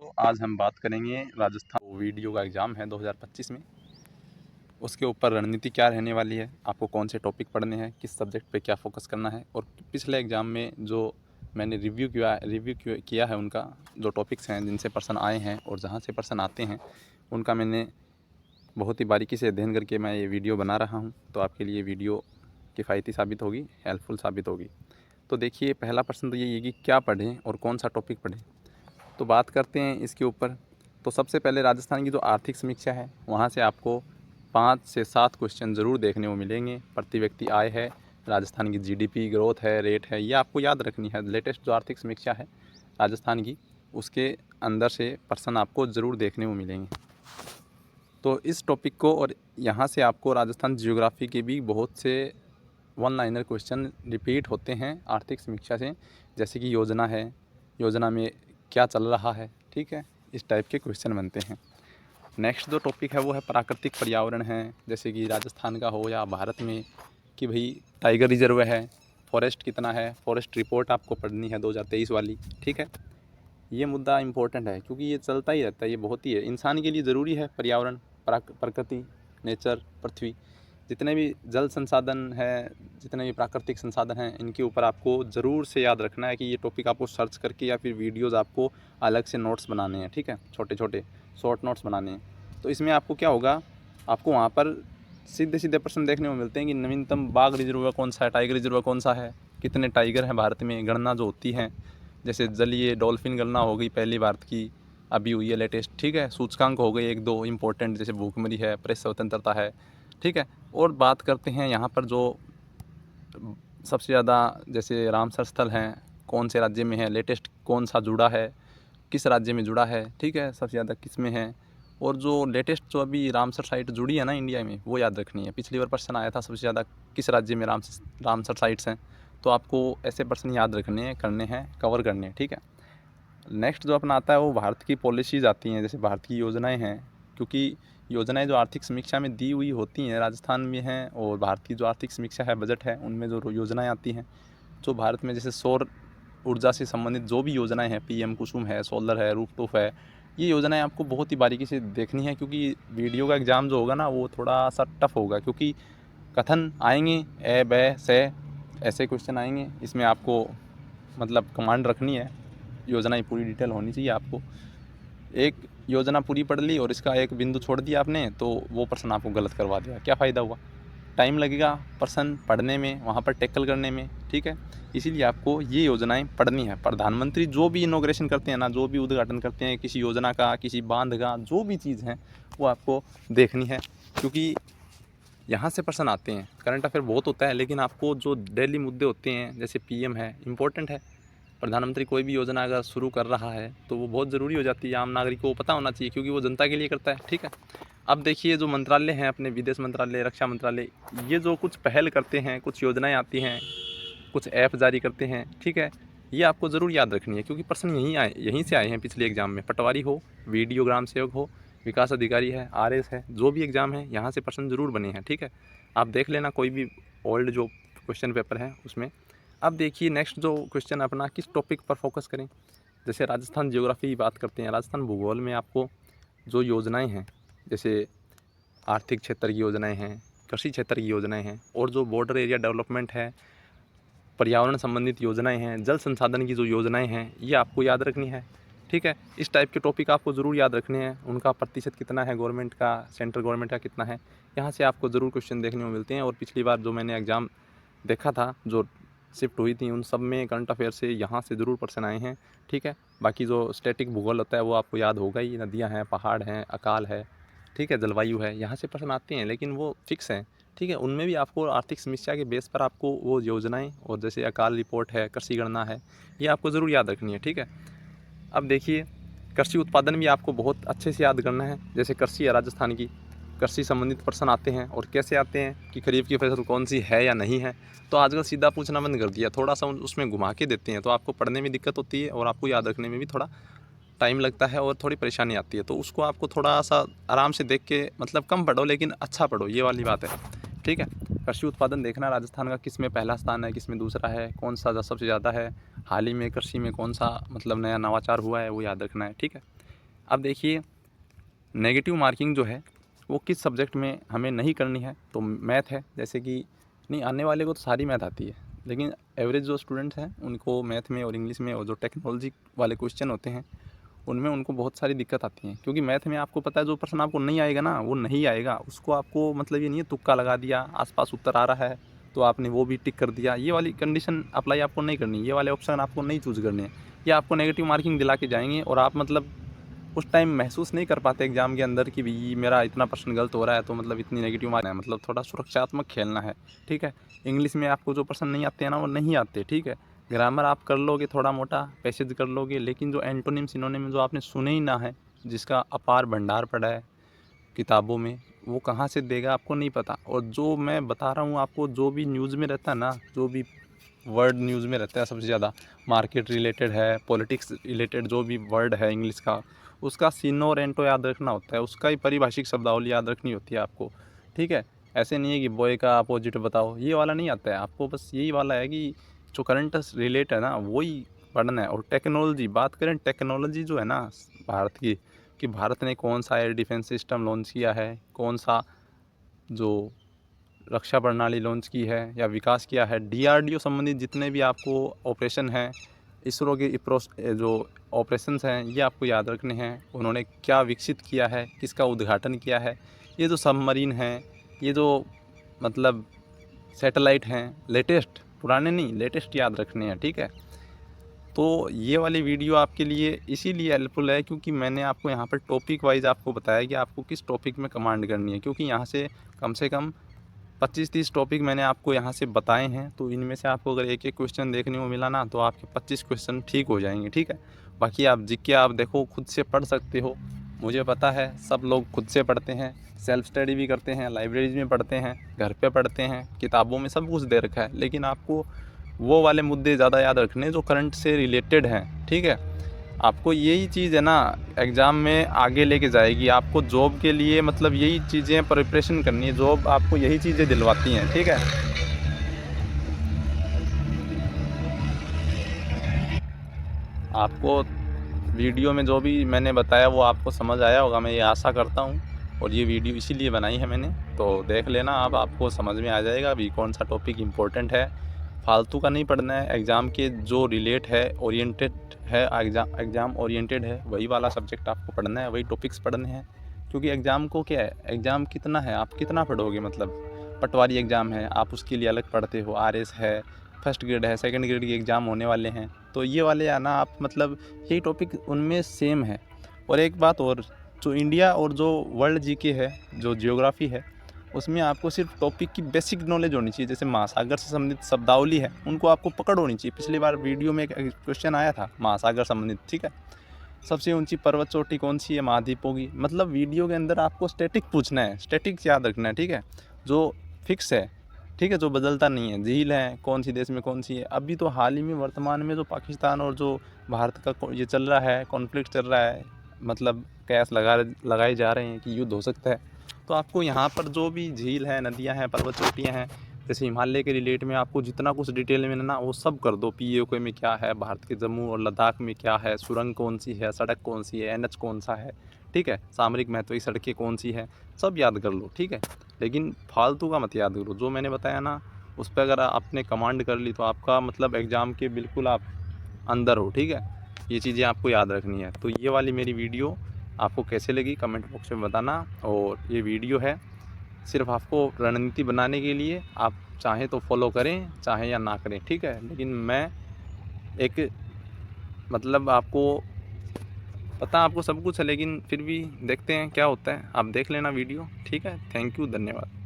तो आज हम बात करेंगे राजस्थान वीडियो का एग्ज़ाम है 2025 में। उसके ऊपर रणनीति क्या रहने वाली है, आपको कौन से टॉपिक पढ़ने हैं, किस सब्जेक्ट पे क्या फोकस करना है। और पिछले एग्ज़ाम में जो मैंने रिव्यू किया है उनका जो टॉपिक्स हैं जिनसे पर्सन आए हैं और जहाँ से पर्सन आते हैं उनका मैंने बहुत ही बारीकी से अध्ययन करके मैं ये वीडियो बना रहा हूँ। तो आपके लिए वीडियो किफ़ायती साबित होगी, हेल्पफुल साबित होगी। तो देखिए, पहला प्रश्न तो यही है कि क्या पढ़ें और कौन सा टॉपिक पढ़ें। तो बात करते हैं इसके ऊपर। तो सबसे पहले राजस्थान की जो आर्थिक समीक्षा है वहाँ से आपको 5 से 7 क्वेश्चन ज़रूर देखने को मिलेंगे। प्रति व्यक्ति आय है, राजस्थान की जीडीपी ग्रोथ है, रेट है, ये आपको याद रखनी है। लेटेस्ट जो आर्थिक समीक्षा है राजस्थान की, उसके अंदर से प्रश्न आपको ज़रूर देखने को मिलेंगे। तो इस टॉपिक को, और यहाँ से आपको राजस्थान जियोग्राफी के भी बहुत से वन लाइनर क्वेश्चन रिपीट होते हैं आर्थिक समीक्षा से, जैसे कि योजना है, योजना में क्या चल रहा है, ठीक है, इस टाइप के क्वेश्चन बनते हैं। नेक्स्ट जो टॉपिक है वो है प्राकृतिक पर्यावरण है, जैसे कि राजस्थान का हो या भारत में, कि भाई टाइगर रिजर्व है, फॉरेस्ट कितना है, फॉरेस्ट रिपोर्ट आपको पढ़नी है 2023 वाली, ठीक है। ये मुद्दा इम्पोर्टेंट है क्योंकि ये चलता ही रहता है, ये बहुत ही है, इंसान के लिए ज़रूरी है पर्यावरण, प्रकृति, नेचर, पृथ्वी, जितने भी जल संसाधन है, जितने भी प्राकृतिक संसाधन हैं, इनके ऊपर आपको ज़रूर से याद रखना है कि ये टॉपिक आपको सर्च करके या फिर वीडियोज़ आपको अलग से नोट्स बनाने हैं, ठीक है, छोटे छोटे शॉर्ट नोट्स बनाने हैं। तो इसमें आपको क्या होगा, आपको वहाँ पर सीधे सीधे प्रश्न देखने को मिलते हैं कि नवीनतम बाघ रिजर्व कौन सा है, टाइगर रिजर्व कौन सा है, कितने टाइगर हैं भारत में, गणना जो होती है, जैसे जलीय डॉल्फिन गणना हो गई पहली भारत की, अभी हुई है लेटेस्ट, ठीक है। सूचकांक हो गए एक दो इंपॉर्टेंट, जैसे भूखमरी है, प्रेस स्वतंत्रता है, ठीक है। और बात करते हैं यहाँ पर जो सबसे ज़्यादा, जैसे रामसर स्थल हैं, कौन से राज्य में है, लेटेस्ट कौन सा जुड़ा है, किस राज्य में जुड़ा है, ठीक है, सबसे ज़्यादा किस में है। और जो लेटेस्ट जो अभी रामसर साइट जुड़ी है ना इंडिया में, वो याद रखनी है। पिछली बार प्रश्न आया था सबसे ज़्यादा किस राज्य में रामसर साइट्स हैं, तो आपको ऐसे प्रश्न याद रखने हैं, करने हैं, कवर करने हैं, ठीक है। नेक्स्ट जो अपना आता है वो भारत की पॉलिसीज़ आती हैं, जैसे भारत की योजनाएं हैं, क्योंकि योजनाएं जो आर्थिक समीक्षा में दी हुई होती हैं राजस्थान में हैं, और भारत की जो आर्थिक समीक्षा है, बजट है, उनमें जो योजनाएं आती हैं, जो भारत में जैसे सौर ऊर्जा से संबंधित जो भी योजनाएं हैं, पीएम कुसुम है, सोलर है, रूफटॉप है, ये योजनाएं आपको बहुत ही बारीकी से देखनी है, क्योंकि वीडियो का एग्ज़ाम जो होगा ना वो थोड़ा सा टफ होगा, क्योंकि कथन आएंगे, ए ब से ऐसे क्वेश्चन आएंगे। इसमें आपको मतलब कमांड रखनी है, योजना की पूरी डिटेल होनी चाहिए आपको। एक योजना पूरी पढ़ ली और इसका एक बिंदु छोड़ दिया आपने, तो वो प्रश्न आपको गलत करवा दिया, क्या फ़ायदा हुआ। टाइम लगेगा प्रश्न पढ़ने में, वहाँ पर टैकल करने में, ठीक है। इसीलिए आपको ये योजनाएं पढ़नी है। प्रधानमंत्री जो भी इनॉग्रेशन करते हैं ना, जो भी उद्घाटन करते हैं किसी योजना का, किसी बांध का, जो भी चीज़ है वो आपको देखनी है, क्योंकि यहाँ से प्रश्न आते हैं। करंट अफेयर बहुत होता है, लेकिन आपको जो डेली मुद्दे होते हैं, जैसे पीएम है, इम्पोर्टेंट है। प्रधानमंत्री कोई भी योजना अगर शुरू कर रहा है तो वो बहुत ज़रूरी हो जाती है, आम नागरिक को पता होना चाहिए, क्योंकि वो जनता के लिए करता है, ठीक है। अब देखिए, जो मंत्रालय हैं अपने, विदेश मंत्रालय, रक्षा मंत्रालय, ये जो कुछ पहल करते हैं, कुछ योजनाएं आती हैं, कुछ ऐप जारी करते हैं, ठीक है, ये आपको ज़रूर याद रखनी है, क्योंकि प्रश्न यहीं से आए हैं पिछले एग्जाम में। पटवारी हो, वीडियोग्राम सेवक हो, विकास अधिकारी है, आरएस है, जो भी एग्ज़ाम है यहाँ से प्रश्न ज़रूर बने हैं, ठीक है। आप देख लेना कोई भी ओल्ड जो क्वेश्चन पेपर है उसमें। अब देखिए, नेक्स्ट जो क्वेश्चन अपना, किस टॉपिक पर फोकस करें। जैसे राजस्थान जियोग्राफी की बात करते हैं, राजस्थान भूगोल में आपको जो योजनाएं हैं, जैसे आर्थिक क्षेत्र की योजनाएं हैं, कृषि क्षेत्र की योजनाएं हैं, और जो बॉर्डर एरिया डेवलपमेंट है, पर्यावरण संबंधित योजनाएं हैं, जल संसाधन की जो योजनाएं हैं, ये आपको याद रखनी है, ठीक है। इस टाइप के टॉपिक आपको ज़रूर याद रखने हैं। उनका प्रतिशत कितना है गवर्नमेंट का, सेंट्रल गवर्नमेंट का कितना है, यहाँ से आपको ज़रूर क्वेश्चन देखने को मिलते हैं। और पिछली बार जो मैंने एग्ज़ाम देखा था, जो शिफ्ट हुई थी, उन सब में करंट अफेयर से यहाँ से ज़रूर प्रश्न आए हैं, ठीक है। बाकी जो स्टैटिक भूगोल होता है वो आपको याद होगा ही, नदियाँ हैं, पहाड़ हैं, अकाल है, ठीक है, जलवायु है, यहाँ से प्रश्न आते हैं, लेकिन वो फिक्स हैं, ठीक है। उनमें भी आपको आर्थिक समीक्षा के बेस पर आपको वो योजनाएं, और जैसे अकाल रिपोर्ट है, कृषि गणना है, ये आपको ज़रूर याद रखनी है, ठीक है। अब देखिए, कृषि उत्पादन भी आपको बहुत अच्छे से याद करना है। जैसे कृषि है राजस्थान की, कृषि संबंधित प्रश्न आते हैं, और कैसे आते हैं कि खरीफ की फसल कौन सी है या नहीं है। तो आजकल सीधा पूछना बंद कर दिया, थोड़ा सा उसमें घुमा के देते हैं, तो आपको पढ़ने में दिक्कत होती है और आपको याद रखने में भी थोड़ा टाइम लगता है और थोड़ी परेशानी आती है। तो उसको आपको थोड़ा सा आराम से देख के, मतलब कम पढ़ो लेकिन अच्छा पढ़ो, ये वाली बात है, ठीक है। कृषि उत्पादन देखना राजस्थान का, किस में पहला स्थान है, किस में दूसरा है, कौन सा सबसे ज़्यादा है, हाल ही में कृषि में कौन सा मतलब नया नवाचार हुआ है, वो याद रखना है, ठीक है। अब देखिए, नेगेटिव मार्किंग जो है वो किस सब्जेक्ट में हमें नहीं करनी है, तो मैथ है। जैसे कि नहीं आने वाले को तो सारी मैथ आती है, लेकिन एवरेज जो स्टूडेंट्स हैं उनको मैथ में और इंग्लिश में और जो टेक्नोलॉजी वाले क्वेश्चन होते हैं उनमें उनको बहुत सारी दिक्कत आती है। क्योंकि मैथ में आपको पता है जो प्रश्न आपको नहीं आएगा ना वो नहीं आएगा, उसको आपको मतलब ये नहीं है तुक्का लगा दिया, आसपास उत्तर आ रहा है तो आपने वो भी टिक कर दिया। ये वाली कंडीशन अप्लाई आपको नहीं करनी, ये वाले ऑप्शन आपको नहीं चूज़ करने हैं। ये आपको नेगेटिव मार्किंग दिला के जाएंगे और आप मतलब उस टाइम महसूस नहीं कर पाते एग्ज़ाम के अंदर कि भाई मेरा इतना प्रश्न गलत हो रहा है तो मतलब इतनी नेगेटिव मार्क है। मतलब थोड़ा सुरक्षात्मक खेलना है, ठीक है। इंग्लिश में आपको जो प्रश्न नहीं आते हैं ना वो नहीं आते, ठीक है। ग्रामर आप कर लोगे थोड़ा मोटा, पैसेज कर लोगे, लेकिन जो एंटोनिम सिनोनिम जो आपने सुने ही ना है, जिसका अपार भंडार पड़ा है किताबों में, वो कहाँ से देगा आपको नहीं पता। और जो मैं बता रहा हूँ आपको, जो भी न्यूज़ में रहता है ना, जो भी वर्ड न्यूज़ में रहता है सबसे ज़्यादा, मार्केट रिलेटेड है, पॉलिटिक्स रिलेटेड जो भी वर्ड है इंग्लिश का, उसका सिनो और एंटो याद रखना होता है, उसका ही परिभाषिक शब्दावली याद रखनी होती है आपको, ठीक है। ऐसे नहीं है कि बॉय का अपोजिट बताओ, ये वाला नहीं आता है आपको। बस यही वाला है कि जो करंट रिलेट है ना वही पढ़ना है। और टेक्नोलॉजी, बात करें टेक्नोलॉजी जो है ना भारत की, कि भारत ने कौन सा एयर डिफेंस सिस्टम लॉन्च किया है, कौन सा जो रक्षा प्रणाली लॉन्च की है या विकास किया है, डीआरडीओ संबंधित जितने भी आपको ऑपरेशन हैं, इसरो के जो ऑपरेशंस हैं ये आपको याद रखने हैं। उन्होंने क्या विकसित किया है, किसका उद्घाटन किया है, ये जो सबमरीन हैं, ये जो मतलब सैटेलाइट हैं, लेटेस्ट, पुराने नहीं लेटेस्ट याद रखने हैं, ठीक है। तो ये वाली वीडियो आपके लिए इसीलिए हेल्पफुल है क्योंकि मैंने आपको यहाँ पर टॉपिक वाइज आपको बताया कि आपको किस टॉपिक में कमांड करनी है। क्योंकि यहाँ से कम 25-30 टॉपिक मैंने आपको यहाँ से बताए हैं, तो इनमें से आपको अगर एक एक क्वेश्चन देखने को मिला ना तो आपके 25 क्वेश्चन ठीक हो जाएंगे, ठीक है। बाकी आप जीके आप देखो, खुद से पढ़ सकते हो, मुझे पता है सब लोग खुद से पढ़ते हैं, सेल्फ स्टडी भी करते हैं, लाइब्रेरीज में पढ़ते हैं, घर पे पढ़ते हैं, किताबों में सब कुछ दे रखा है, लेकिन आपको वो वाले मुद्दे ज़्यादा याद रखने जो करंट से रिलेटेड हैं, ठीक है। आपको यही चीज़ है ना एग्ज़ाम में आगे लेके जाएगी, आपको जॉब के लिए मतलब यही चीज़ें प्रिपरेशन करनी है, जॉब आपको यही चीज़ें दिलवाती हैं, ठीक है। आपको वीडियो में जो भी मैंने बताया वो आपको समझ आया होगा, मैं ये आशा करता हूँ। और ये वीडियो इसीलिए बनाई है मैंने, तो देख लेना, अब आपको समझ में आ जाएगा अभी कौन सा टॉपिक इम्पोर्टेंट है। फालतू का नहीं पढ़ना है, एग्ज़ाम के जो रिलेट है, ओरिएंटेड है, एग्ज़ाम ओरिएंटेड है, वही वाला सब्जेक्ट आपको पढ़ना है, वही टॉपिक्स पढ़ने हैं। क्योंकि एग्ज़ाम को क्या है, एग्ज़ाम कितना है, आप कितना पढ़ोगे, मतलब पटवारी एग्ज़ाम है आप उसके लिए अलग पढ़ते हो, आरएस है, फर्स्ट ग्रेड है, सेकंड ग्रेड के एग्ज़ाम होने वाले हैं, तो ये वाले आना आप मतलब यही टॉपिक उनमें सेम है। और एक बात और, जो इंडिया और जो वर्ल्ड जीके है, जो जियोग्राफी है, उसमें आपको सिर्फ टॉपिक की बेसिक नॉलेज होनी चाहिए। जैसे महासागर से संबंधित शब्दावली है उनको आपको पकड़ होनी चाहिए। पिछली बार वीडियो में एक क्वेश्चन आया था महासागर संबंधित, ठीक है। सबसे ऊंची पर्वत चोटी कौन सी है महाद्वीपों की, मतलब वीडियो के अंदर आपको स्टैटिक पूछना है, स्टैटिक याद रखना है, ठीक है, जो फिक्स है, ठीक है, जो बदलता नहीं है। झील है कौन सी देश में कौन सी है, अभी तो हाल ही में वर्तमान में जो पाकिस्तान और जो भारत का ये चल रहा है, कॉन्फ्लिक्ट चल रहा है, मतलब कयास लगाए जा रहे हैं कि युद्ध हो सकता है। तो आपको यहाँ पर जो भी झील है, नदियाँ हैं, पर्वत चोटियाँ हैं, जैसे हिमालय के रिलेट में आपको जितना कुछ डिटेल में ना वो सब कर दो। पीओके में क्या है, भारत के जम्मू और लद्दाख में क्या है, सुरंग कौन सी है, सड़क कौन सी है, एनएच कौन सा है, ठीक है, सामरिक महत्व की सड़कें कौन सी है, सब याद कर लो, ठीक है। लेकिन फालतू का मत याद करो, जो मैंने बताया ना उस पर अगर आपने कमांड कर ली तो आपका मतलब एग्ज़ाम के बिल्कुल आप अंदर हो, ठीक है। ये चीज़ें आपको याद रखनी है। तो ये वाली मेरी वीडियो आपको कैसे लगी कमेंट बॉक्स में बताना। और ये वीडियो है सिर्फ आपको रणनीति बनाने के लिए, आप चाहें तो फॉलो करें चाहें या ना करें, ठीक है। लेकिन मैं एक मतलब आपको पता आपको सब कुछ है, लेकिन फिर भी देखते हैं क्या होता है, आप देख लेना वीडियो, ठीक है। थैंक यू, धन्यवाद।